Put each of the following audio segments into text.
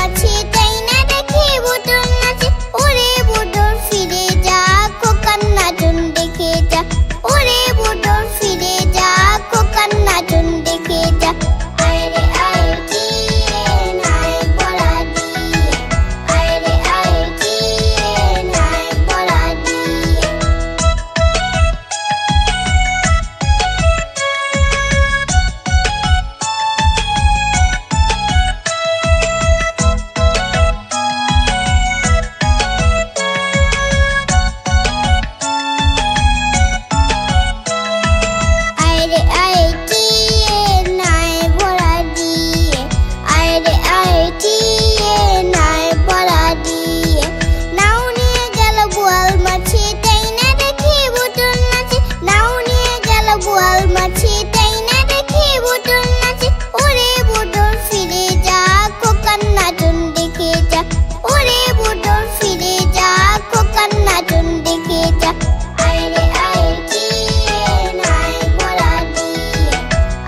মাছি তাই না দেখে বুটুল নাচে। ওরে বুটুল ফিরে যা খোকার নাচন দেখে যা। ওরে বুটুল ফিরে যা খোকার নাচন দেখে যা। আয় রে আয় চিয়ে নাই বলা দিয়ে। আয় রে আয় চিয়ে নাই বলা দিয়ে। আয় রে আয় চিয়ে নাই বলা দিয়ে। আয় রে আয় চিয়ে নাই বলা দিয়ে। নাও নিয়ে গেল বোয়াল মাছি তাই না দেখে বুটুল নাচে। নাও নিয়ে গেল বোয়াল মাছি তাই না দেখে বুটুল নাচে। ওরে বুটুল ফিরে যা খোকার নাচন দেখে যা। ওরে বুটুল ফিরে যা খোকার নাচন দেখে যা। আয় রে আয় চিয়ে নাই বলা দিয়ে।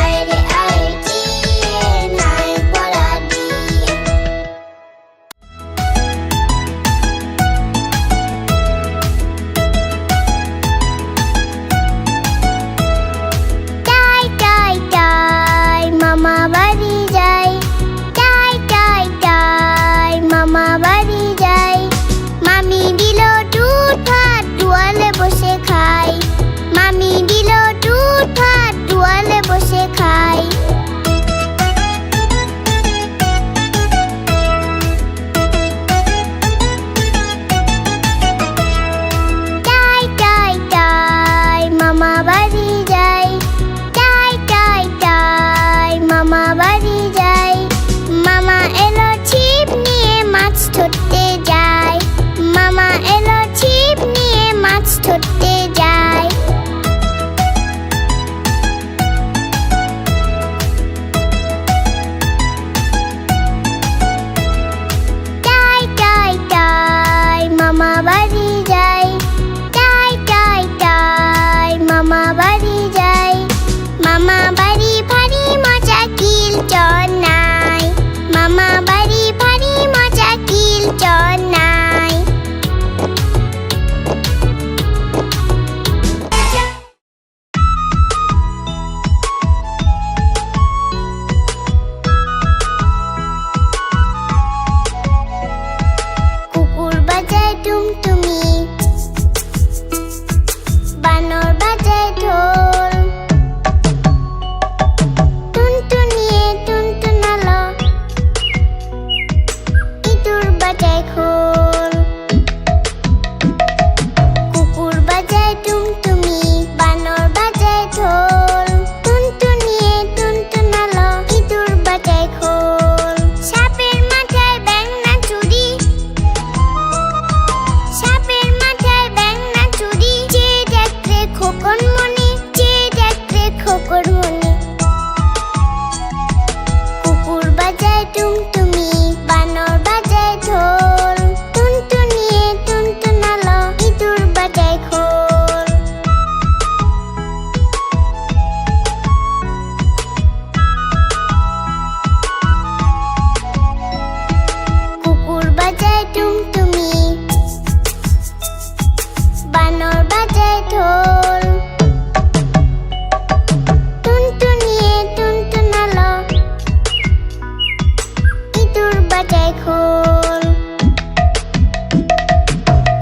আয় রে আয় চিয়ে নাই বলা দিয়ে। টাই টাই টাই মামা বাড়ি যাই। টাই টাই টাই মামা বাড়ি যাই। মামি দিল দুধ ভাত দুয়ালে বসে খাই। মামি দিল দুধ ভাত দুয়ালে বসে খাই। টাই টাই টাই মামা বাড়ি যাই। টাই টাই টাই মামা বাড়ি যাই। মামা এলো ছিপ নিয়ে মাছ ধরতে যায়। মামা এলো ছিপ নিয়ে মাছ ধরতে যায়। টাই টাই টাই মামা বাড়ি যাই। টাই টাই টাই মামা বাড়ি যাই। মামা বাড়ি ভারী মজা কিল চর নাই। মামা বাড়ি ভারী মজা কিল চর নাই। কুকুর বাজায় টুমটুমি, বানর বাজায় ঢোল। টুনটুনিয়ে টুনটুনালো, ইঁদুর বাজায় খোল। কুকুর বাজায় টুমটুমি, বানর বাজায় ঢোল। টুনটুনিয়ে টুনটুনালো, ইঁদুর বাজায় খোল। সাপের মাথায় ব্যাঙ না চুরি। সাপের মাথায় ব্যাঙ না চুরি। চেয়ে দেখলে খোকন মনি, চেয়ে দেখলে খোকন মনি। কুকুর বাজায় টুমটুমি, বানর বাজায় ঢোল। টুনটুনিয়ে টুনটুনালো, ইঁদুর বাজায় খোল। কুকুর বাজায় টুমটুমি, বানর বাজায় ঢোল। টুনটুনিয়ে টুনটুনালো, ইঁদুর বাজায় খোল।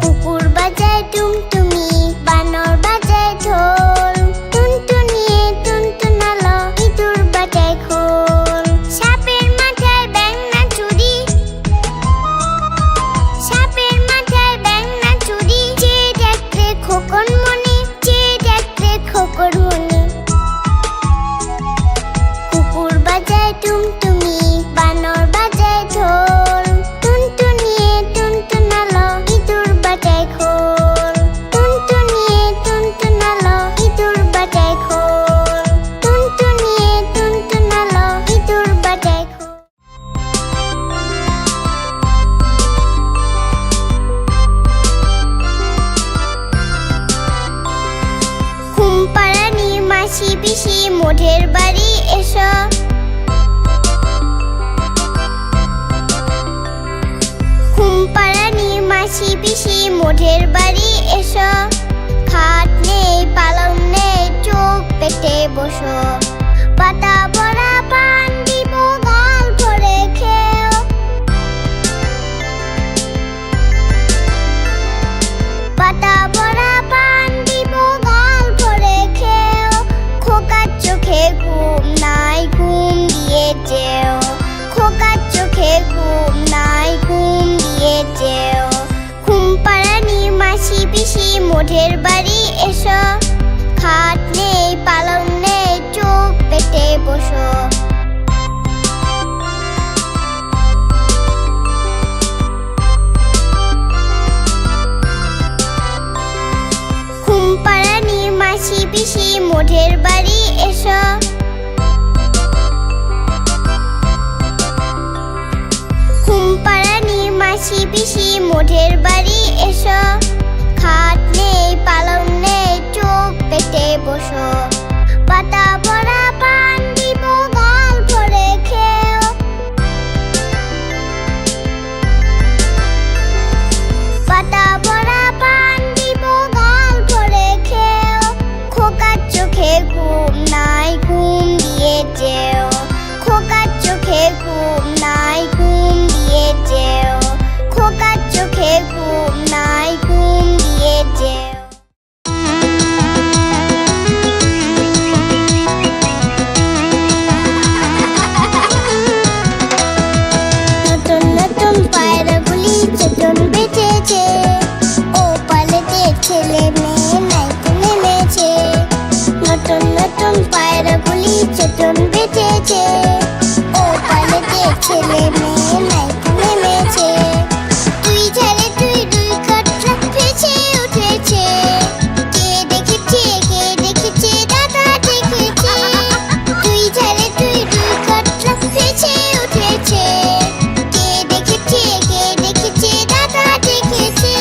কুকুর বাজায় টুমটুমি, বানর বাজায় ঢোল। টুনটুনিয়ে টুনটুনালো, ইঁদুর বাজায় খোল। সাপের মাথায় ব্যাঙ না চুরি। সাপের মাথায় ব্যাঙ না চুরি। চেয়ে দেখলে খোকন মনি, চেয়ে দেখলে খোকন মনি। কুকুর বাজায় টুমটুমি, বানর বাজায় ঢোল। টুনটুনিয়ে টুনটুনালো, ইঁদুর বাজায় খোল। টুনটুনিয়ে টুনটুনালো, ইঁদুর বাজায় খোল। টুনটুনিয়ে টুনটুনালো, ইঁদুর বাজায় খোল। ঘুমপাড়ানি মাসি পিসি মোঢের বাড়ি এসো। মাসি পিসি মোঢের বাড়ি এসো, খাট নেই পালং নেই চোখ পেতে বসো, পাতা ভরা পান দিব গাল ভরে খেও, পাতা ভরা পান দিব গাল ভরে খেও, খোকার চোখে ঘুম নাই ঘুম দিয়ে যেও, খোকার চোখে ঘুম নাই ঘুম দিয়ে যেও, ঘুম পাড়ানি মাসি পিসি মোঢের বাড়ি এসো, খাট নেই পালং নেই চোখ পেতে বসো, ঘুম পাড়ানি মাসি পিসি মোঢের বাড়ি এসো, ঘুম পাড়ানি মাসি পিসি মোঢের বাড়ি এসো, খাট নেই পালং নেই চোখ পেতে বসো, পাতা ভরা পান দিব গাল ভরে খেও, পাতা ভরা পান দিব গাল ভরে খেও, খোকার চোখে ঘুম নাই ঘুম দিয়ে যেও, খোকার চোখে ঘুম নাই ঘুম দিয়ে যেও, খোকার চোখে ঘুম নাই ঘুম দিয়ে যেও। নতুন নতুন পায়রাগুলি চেতন বেঁচেছে, ও পালেতে ছেলে মেয়ে নাইতে নেমেছে, নতুন নতুন পায়রাগুলি চেতন বেঁচেছে, ও পালেতে ছেলে মেয়ে নাইতে নেমেছে, তুই ঝাড়ে তুই দুই কাটরা ভেসে উঠেছে, কে দেখেছে দাদা দেখেছে, তুই ঝাড়ে তুই দুই কাটরা ভেসে উঠেছে, কে দেখেছে দাদা দেখেছে,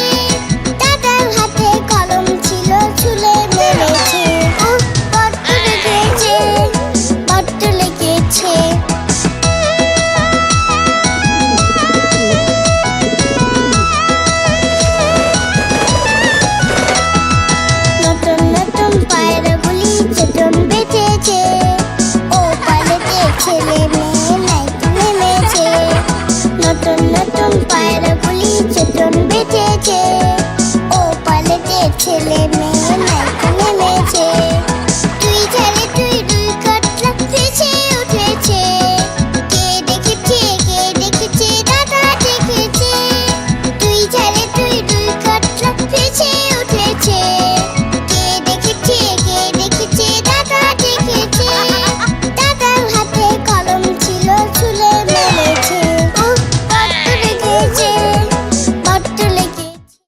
দাদার হাতে কলম ছিল ছুলে মেরেছে, বড্ড লেগেছে বড্ড লেগেছে। নতুন নতুন পায়রাগুলি চেতন বেঁচেছে, ও পালেতে ছেলে মেয়ে নাইতে নেমেছে, নতুন নতুন পায়রাগুলি চেতন বেঁচেছে, ও পালেতে ছেলে মেয়ে নাইতে নেমেছে, তুই ঝাড়ে তুই দুই কাটরা ভেসে উঠেছে, কে দেখেছে দাদা দেখেছে, তুই ঝাড়ে তুই দুই কাটরা ভেসে উঠেছে, কে দেখেছে দাদা দেখেছে, দাদার হাতে কলম ছিল ছুলে মেরেছে, বড্ড লেগেছে বড্ড লেগেছে।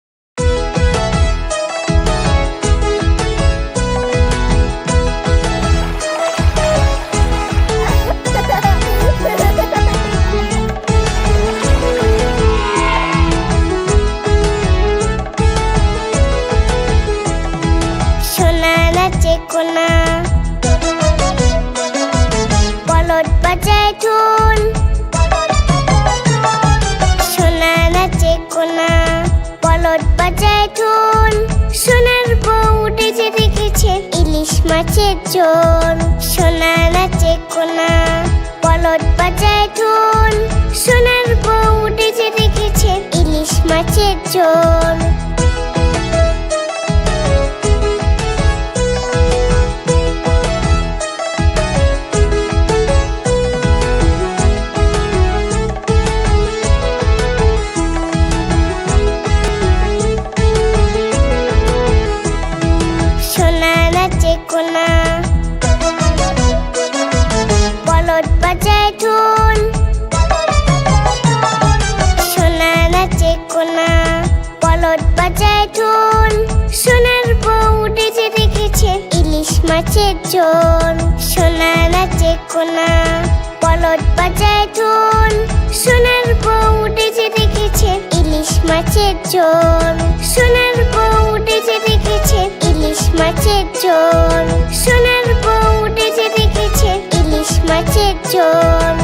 সোনা নাচে কোনা, বলদ বাজায় ঢোল, সোনা নাচে কোনা, বলদ বাজায় ঢোল, সোনার বউ উঠেছে দেখেছেন ইলিশ মাছের ঝোল, সোনা নাচে কোনা, বলদ বাজায় ঢোল, সোনার বউ উঠেছে দেখেছেন ইলিশ মাছের ঝোল। সোনা নাচে কোনা, বলদ বাজায় ঢোল, সোনা নাচে কোনা, বলদ বাজায় ঢোল, সোনার বউ উঠেছে দেখেছেন ইলিশ মাছের ঝোল, সোনা নাচে কোনা, বলদ বাজায় ঢোল, সোনার বউ উঠেছে দেখেছেন ইলিশ মাছের ঝোল, সোনার বউ উঠেছে দেখেছেন ইলিশ মাছের ঝোল, সোনার বউ উঠেছে দেখেছেন ইলিশ মাছের ঝোল।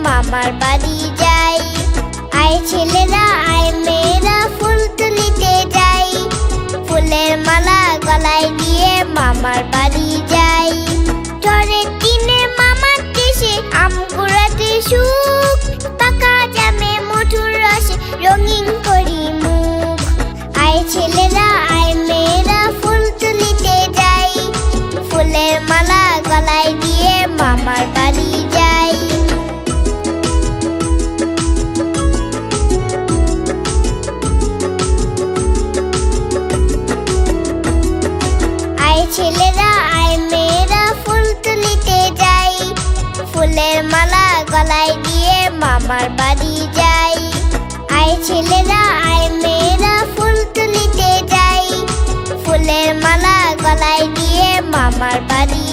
মামার বাড়ি যাই। আয় ছেলেরা আয় মেয়েরা ফুল তুলিতে যাই, ফুলের মালা গলায় দিয়ে মামার বাড়ি যাই। ঝড়ের দিনে মামার দেশে আম কুড়াতে সুখ, পাকা জামে মধুর রসে রঙিন করি মুখ। আয় ছেলেরা আয় মেয়েরা ফুল তুলিতে যাই, ফুলের মালা গলায় দিয়ে মামার বাড়ি যাই। আয় ছেলেরা আয় মেয়েরা ফুল তুলিতে যাই, ফুলের মালা গলায় দিয়ে মামার বাড়ি যাই। আয় ছেলেরা আয় মেয়েরা ফুল তুলিতে যাই, ফুলের মালা গলায় দিয়ে মামার বাড়ি